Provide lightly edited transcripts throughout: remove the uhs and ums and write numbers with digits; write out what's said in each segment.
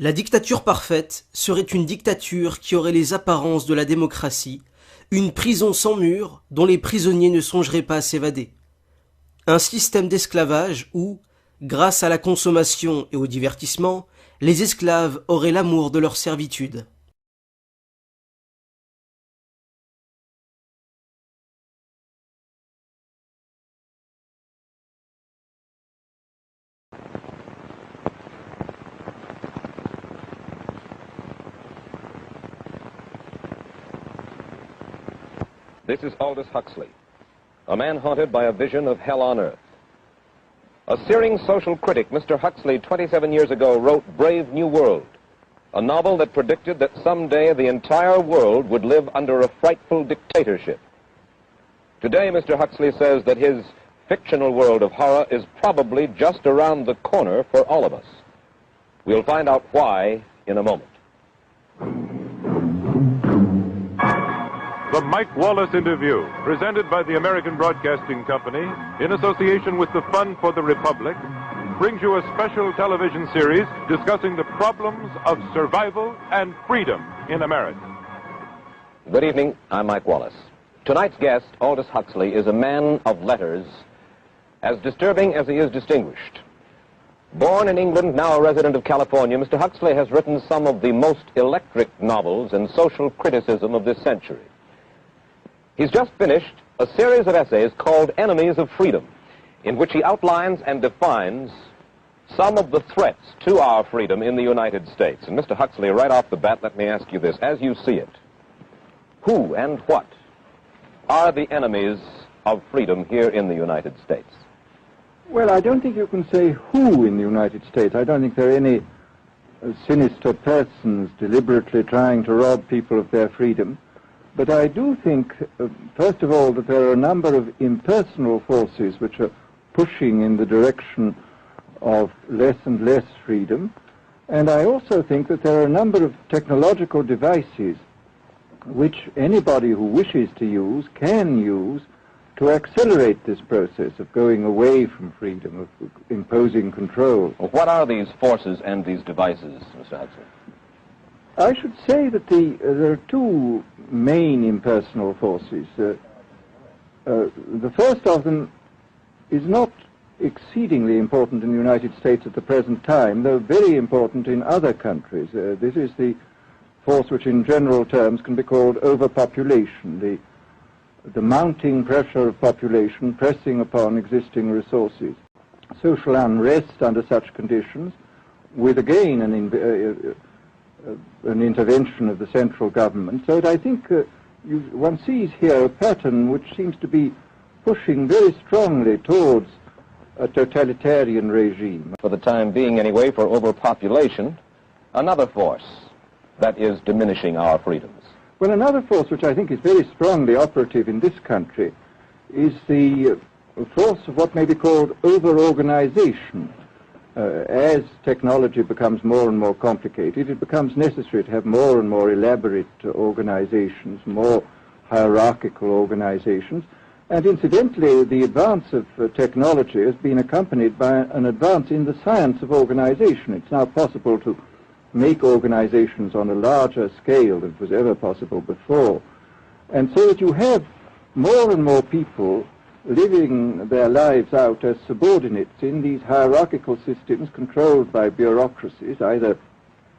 La dictature parfaite serait une dictature qui aurait les apparences de la démocratie, une prison sans murs dont les prisonniers ne songeraient pas à s'évader. Un système d'esclavage où, grâce à la consommation et au divertissement, les esclaves auraient l'amour de leur servitude. This is Aldous Huxley, a man haunted by a vision of hell on earth. A searing social critic, Mr. Huxley, 27 years ago, wrote Brave New World, a novel that predicted that someday the entire world would live under a frightful dictatorship. Today, Mr. Huxley says that his fictional world of horror is probably just around the corner for all of us. We'll find out why in a moment. The Mike Wallace Interview, presented by the American Broadcasting Company in association with the Fund for the Republic, brings you a special television series discussing the problems of survival and freedom in America. Good evening, I'm Mike Wallace. Tonight's guest, Aldous Huxley, is a man of letters, as disturbing as he is distinguished. Born in England, now a resident of California, Mr. Huxley has written some of the most electric novels and social criticism of this century. He's just finished a series of essays called Enemies of Freedom, in which he outlines and defines some of the threats to our freedom in the United States. And Mr. Huxley, right off the bat, let me ask you this. As you see it, who and what are the enemies of freedom here in the United States? Well, I don't think you can say who in the United States. I don't think there are any sinister persons deliberately trying to rob people of their freedom. But I do think, first of all, that there are a number of impersonal forces which are pushing in the direction of less and less freedom. And I also think that there are a number of technological devices which anybody who wishes to use can use to accelerate this process of going away from freedom, of imposing control. Well, what are these forces and these devices, Mr. Huxley? I should say that there are two main impersonal forces. The first of them is not exceedingly important in the United States at the present time, though very important in other countries. This is the force which in general terms can be called overpopulation, the mounting pressure of population pressing upon existing resources. Social unrest under such conditions, with again an intervention of the central government, so that I think one sees here a pattern which seems to be pushing very strongly towards a totalitarian regime. For the time being, anyway, for overpopulation, another force that is diminishing our freedoms. Well, another force which I think is very strongly operative in this country is the force of what may be called over-organization. As technology becomes more and more complicated, it becomes necessary to have more and more elaborate organizations, more hierarchical organizations. And incidentally, the advance of technology has been accompanied by an advance in the science of organization. It's now possible to make organizations on a larger scale than was ever possible before. And so that you have more and more people living their lives out as subordinates in these hierarchical systems controlled by bureaucracies, either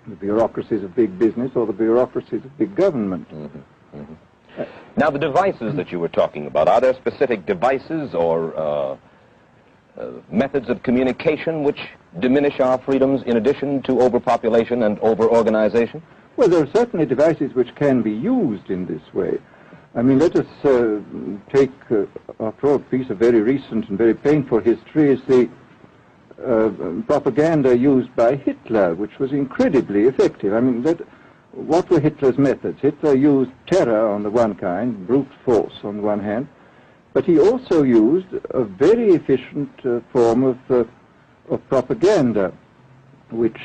the bureaucracies of big business or the bureaucracies of big government. Mm-hmm. Mm-hmm. Now, the devices that you were talking about, are there specific devices or methods of communication which diminish our freedoms in addition to overpopulation and over-organization? Well, there are certainly devices which can be used in this way. I mean, let us take, after all, a piece of very recent and very painful history is the propaganda used by Hitler, which was incredibly effective. I mean, what were Hitler's methods? Hitler used terror on the one kind, brute force on the one hand, but he also used a very efficient form of propaganda, which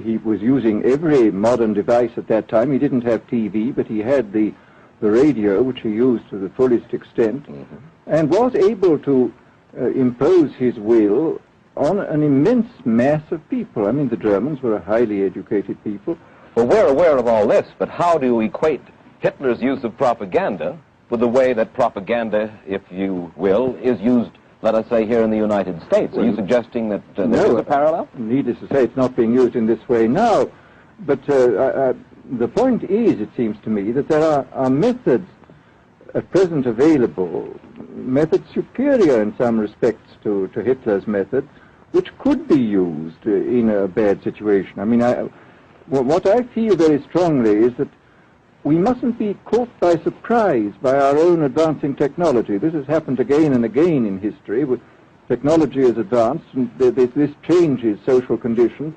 he was using every modern device at that time. He didn't have TV, but he had the radio, which he used to the fullest extent, and was able to impose his will on an immense mass of people. I mean, the Germans were a highly educated people. Well, we're aware of all this, but how do you equate Hitler's use of propaganda with the way that propaganda, if you will, is used, let us say, here in the United States? Are you suggesting that there is a parallel? Needless to say, it's not being used in this way now. But the point is, it seems to me, that there are methods at present available, methods superior in some respects to Hitler's method, which could be used in a bad situation. I mean, what I feel very strongly is that we mustn't be caught by surprise by our own advancing technology. This has happened again and again in history. Technology has advanced, and this changes social conditions,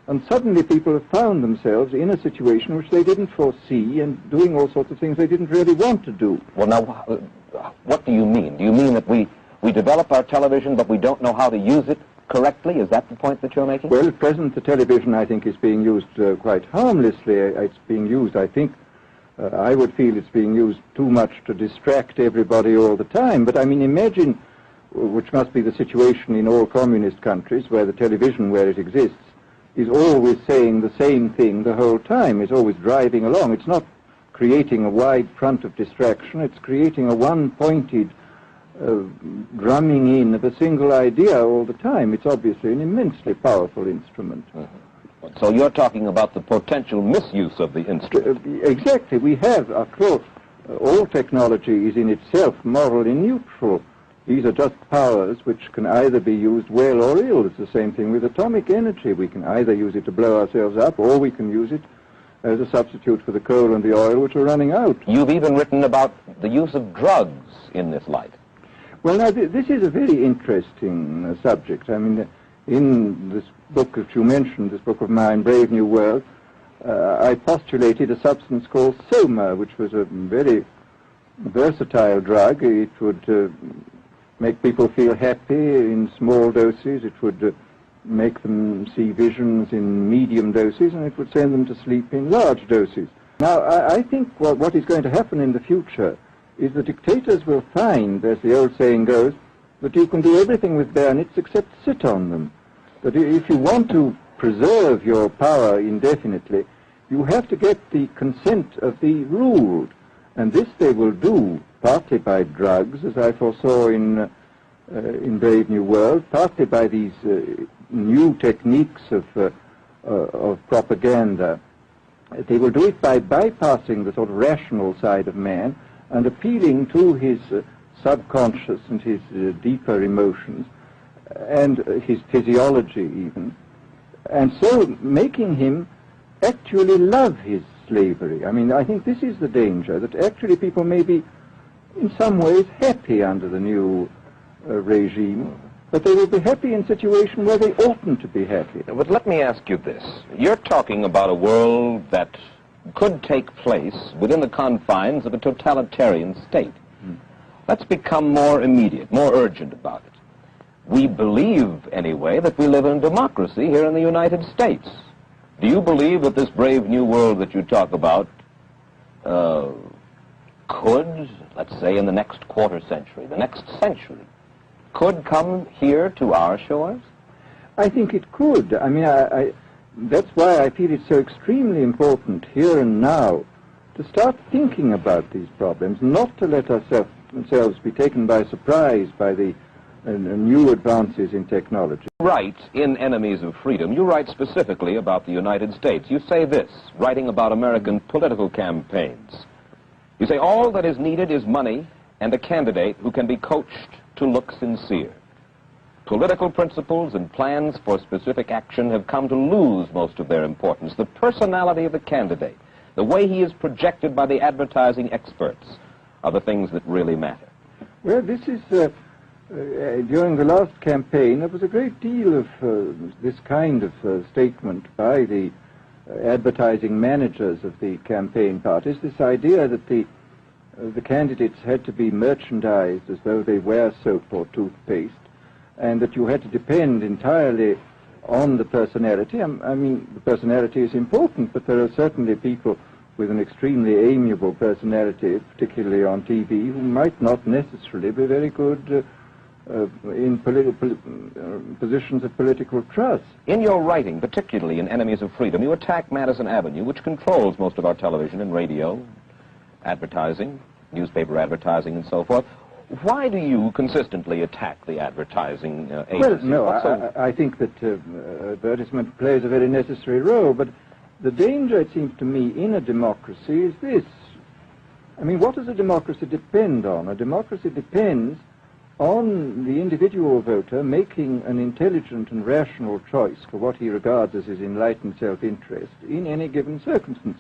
and suddenly people have found themselves in a situation which they didn't foresee and doing all sorts of things they didn't really want to do. Well, now, what do you mean? Do you mean that we develop our television, but we don't know how to use it correctly? Is that the point that you're making? Well, at present, the television, I think, is being used quite harmlessly. It's being used, I think, I would feel it's being used too much to distract everybody all the time. But, I mean, imagine, which must be the situation in all communist countries, where the television, where it exists, is always saying the same thing the whole time. It's always driving along. It's not creating a wide front of distraction. It's creating a one-pointed drumming in of a single idea all the time. It's obviously an immensely powerful instrument. Mm-hmm. So you're talking about the potential misuse of the instrument. Exactly. We have, after all technology is in itself morally neutral. These are just powers which can either be used well or ill. It's the same thing with atomic energy. We can either use it to blow ourselves up, or we can use it as a substitute for the coal and the oil, which are running out. You've even written about the use of drugs in this light. Well, now, this is a very interesting subject. I mean, in this book that you mentioned, this book of mine, Brave New World, I postulated a substance called soma, which was a very versatile drug. It would make people feel happy in small doses. It would make them see visions in medium doses, and it would send them to sleep in large doses. Now, I think what is going to happen in the future is the dictators will find, as the old saying goes, that you can do everything with bayonets except sit on them. That if you want to preserve your power indefinitely, you have to get the consent of the ruled. And this they will do partly by drugs, as I foresaw in Brave New World, partly by these new techniques of propaganda. They will do it by bypassing the sort of rational side of man and appealing to his subconscious and his deeper emotions and his physiology even, and so making him actually love his slavery. I mean, I think this is the danger, that actually people may be in some ways happy under the new regime, but they will be happy in a situation where they oughtn't to be happy. But let me ask you this. You're talking about a world that could take place within the confines of a totalitarian state. Let's become more immediate, more urgent about it. We believe, anyway, that we live in democracy here in the United States. Do you believe that this brave new world that you talk about could, let's say in the next quarter century, the next century, could come here to our shores? I think it could. I mean, that's why I feel it's so extremely important here and now to start thinking about these problems, not to let ourselves be taken by surprise by the new advances in technology. You write in Enemies of Freedom, you write specifically about the United States. You say this, writing about American political campaigns. You say, all that is needed is money and a candidate who can be coached to look sincere. Political principles and plans for specific action have come to lose most of their importance. The personality of the candidate, the way he is projected by the advertising experts, are the things that really matter. Well, this is, during the last campaign, there was a great deal of this kind of statement by the advertising managers of the campaign parties, this idea that the candidates had to be merchandised as though they were soap or toothpaste, and that you had to depend entirely on the personality. I mean, the personality is important, but there are certainly people with an extremely amiable personality, particularly on TV, who might not necessarily be very good in positions of political trust. In your writing, particularly in Enemies of Freedom, you attack Madison Avenue, which controls most of our television and radio, advertising, newspaper advertising, and so forth. Why do you consistently attack the advertising agency? Well, no, I think that advertisement plays a very necessary role, but the danger, it seems to me, in a democracy is this. I mean, what does a democracy depend on? A democracy depends on the individual voter making an intelligent and rational choice for what he regards as his enlightened self-interest in any given circumstance.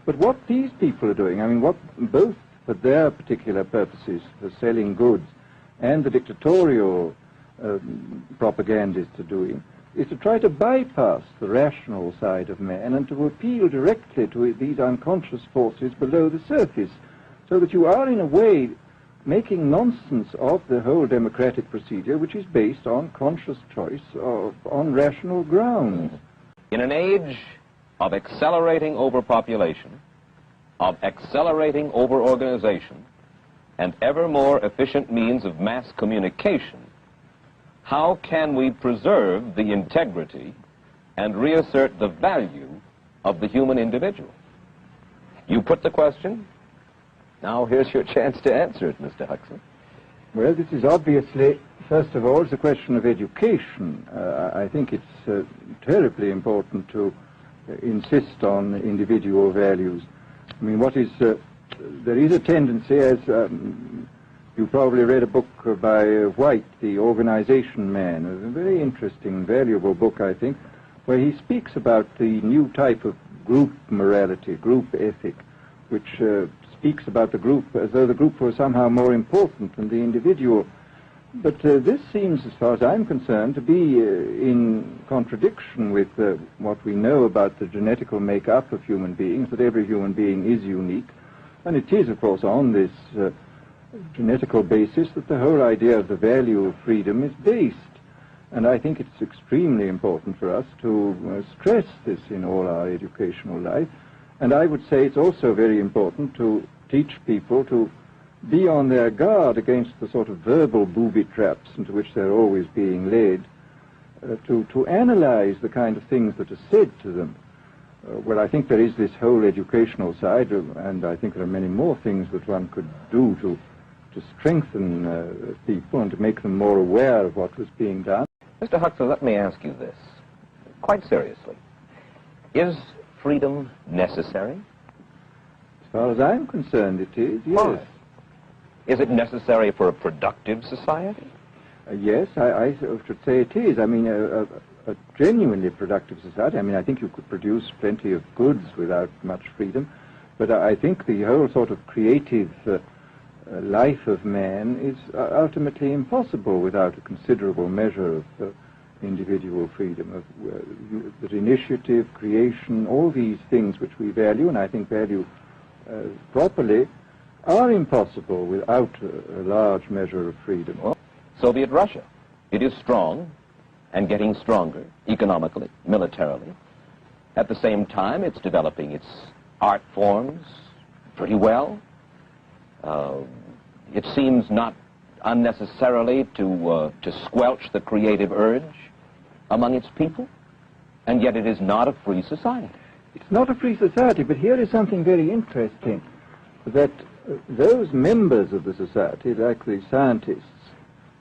But what these people are doing, I mean, what both for their particular purposes, for selling goods, and the dictatorial propagandists are doing, is to try to bypass the rational side of man and to appeal directly to these unconscious forces below the surface, so that you are, in a way, making nonsense of the whole democratic procedure, which is based on conscious choice on rational grounds. In an age of accelerating overpopulation, of accelerating overorganization, and ever more efficient means of mass communication, how can we preserve the integrity and reassert the value of the human individual? You put the question. Now here's your chance to answer it, Mr. Huxley. Well, this is obviously, first of all, it's a question of education. I think it's terribly important to insist on individual values. I mean, there is a tendency, as you probably read a book by White, The Organization Man, a very interesting, valuable book, I think, where he speaks about the new type of group morality, group ethic, which speaks about the group as though the group was somehow more important than the individual. But this seems, as far as I'm concerned, to be in contradiction with what we know about the genetical makeup of human beings, that every human being is unique. And it is, of course, on this genetical basis that the whole idea of the value of freedom is based. And I think it's extremely important for us to stress this in all our educational life. And I would say it's also very important to teach people to be on their guard against the sort of verbal booby traps into which they're always being led, to analyze the kind of things that are said to them. Well, I think there is this whole educational side, and I think there are many more things that one could do to strengthen people and to make them more aware of what was being done. Mr. Huxley, let me ask you this, quite seriously. Is freedom necessary? As far as I'm concerned, it is, yes. Why? Is it necessary for a productive society? Yes, I should say it is. I mean, a genuinely productive society. I mean, I think you could produce plenty of goods without much freedom, but I think the whole sort of creative life of man is ultimately impossible without a considerable measure of individual freedom, that initiative, creation, all these things which we value, and I think value properly, are impossible without a large measure of freedom. Well, Soviet Russia, it is strong and getting stronger economically, militarily. At the same time, it's developing its art forms pretty well. It seems not unnecessarily to squelch the creative urge among its people, and yet it is not a free society. It's not a free society, but here is something very interesting, that those members of the society, like the scientists,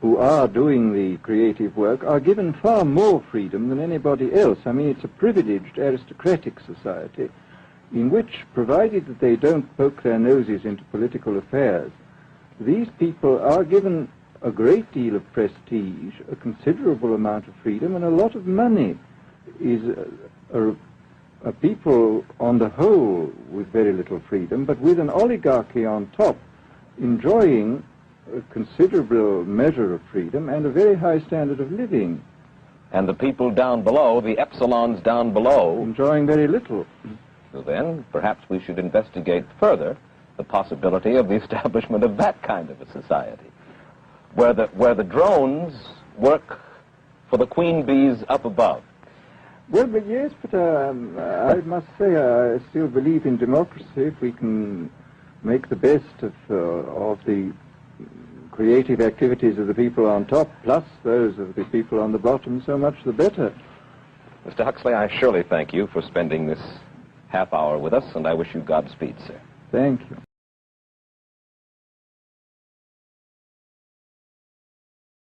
who are doing the creative work, are given far more freedom than anybody else. I mean, it's a privileged aristocratic society in which, provided that they don't poke their noses into political affairs, these people are given a great deal of prestige, a considerable amount of freedom, and a lot of money. Is a people on the whole with very little freedom, but with an oligarchy on top, enjoying a considerable measure of freedom and a very high standard of living. And the people down below, the epsilons down below, enjoying very little. So then, perhaps we should investigate further the possibility of the establishment of that kind of a society, where the drones work for the queen bees up above. Well, but yes, but I must say I still believe in democracy if we can make the best of the creative activities of the people on top, plus those of the people on the bottom, so much the better. Mr. Huxley, I surely thank you for spending this half hour with us, and I wish you Godspeed, sir. Thank you.